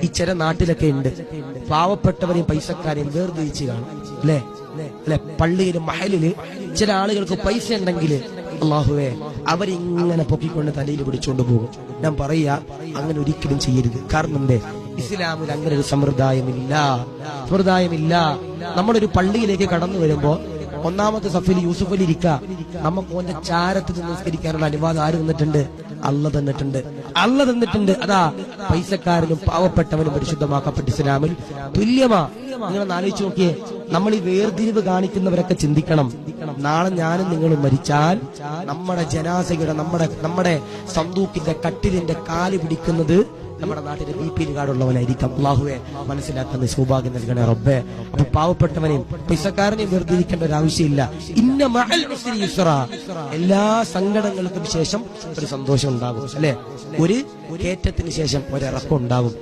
ഈ ചില നാട്ടിലൊക്കെ ഉണ്ട്, പാവപ്പെട്ടവരെയും പൈസക്കാരെയും വേർതിരിച്ച് കാണും അല്ലെ. പള്ളിയിലും മഹലില് ചില ആളുകൾക്ക് പൈസ ഉണ്ടെങ്കിൽ അള്ളാഹുവേ അവരിങ്ങനെ പൊക്കിക്കൊണ്ട് തലയിൽ പിടിച്ചുകൊണ്ട് പോകും. ഞാൻ പറയാ അങ്ങനെ ഒരിക്കലും ചെയ്യരുത്. കാരണം എന്തേ, ഇസ്ലാമിൽ അങ്ങനെ ഒരു സമ്പ്രദായമില്ല. നമ്മളൊരു പള്ളിയിലേക്ക് കടന്നു വരുമ്പോ ഒന്നാമത്തെ സഫിൽ യൂസുഫ് അലി ഇരിക്ക, നമുക്ക് ഓന്റെ ചാരത്തിൽ നിസ്കരിക്കാനുള്ള അനുവാദം ആര് തന്നിട്ടുണ്ട്? അള്ള തന്നിട്ടുണ്ട്. അതാ പൈസക്കാരനും പാവപ്പെട്ടവനും പരിശുദ്ധമാക്കപ്പെട്ട ഇസ്ലാമിൽ തുല്യമാ. നിങ്ങളൊന്ന് ആലോചിച്ച് നോക്കിയേ, നമ്മൾ ഈ വേർതിരിവ് കാണിക്കുന്നവരൊക്കെ ചിന്തിക്കണം, നാളെ ഞാനും നിങ്ങളും മരിച്ചാൽ നമ്മുടെ ജനാസയുടെ നമ്മുടെ സന്തൂക്കിന്റെ കട്ടിലിന്റെ കാല് പിടിക്കുന്നത് നമ്മുടെ നാട്ടിലെ BP കാർഡുള്ളവനായിരിക്കാം. അല്ലാഹുവേ മനസ്സിലാക്കുന്ന സൗഭാഗ്യം നൽകണേ റബ്ബേ. അപ്പൊ പാവപ്പെട്ടവനെയും പൈസക്കാരനെയും വേർതിരിക്കേണ്ട ഒരു ആവശ്യമില്ല. ഇന്ന മഅൽ ഉസ്രി യുസ്റ, എല്ലാ സങ്കടങ്ങൾക്കും ശേഷം ഒരു സന്തോഷം ഉണ്ടാകും അല്ലെ. ഒരു കയറ്റത്തിന് ശേഷം ഒരിറക്കം ഉണ്ടാകും.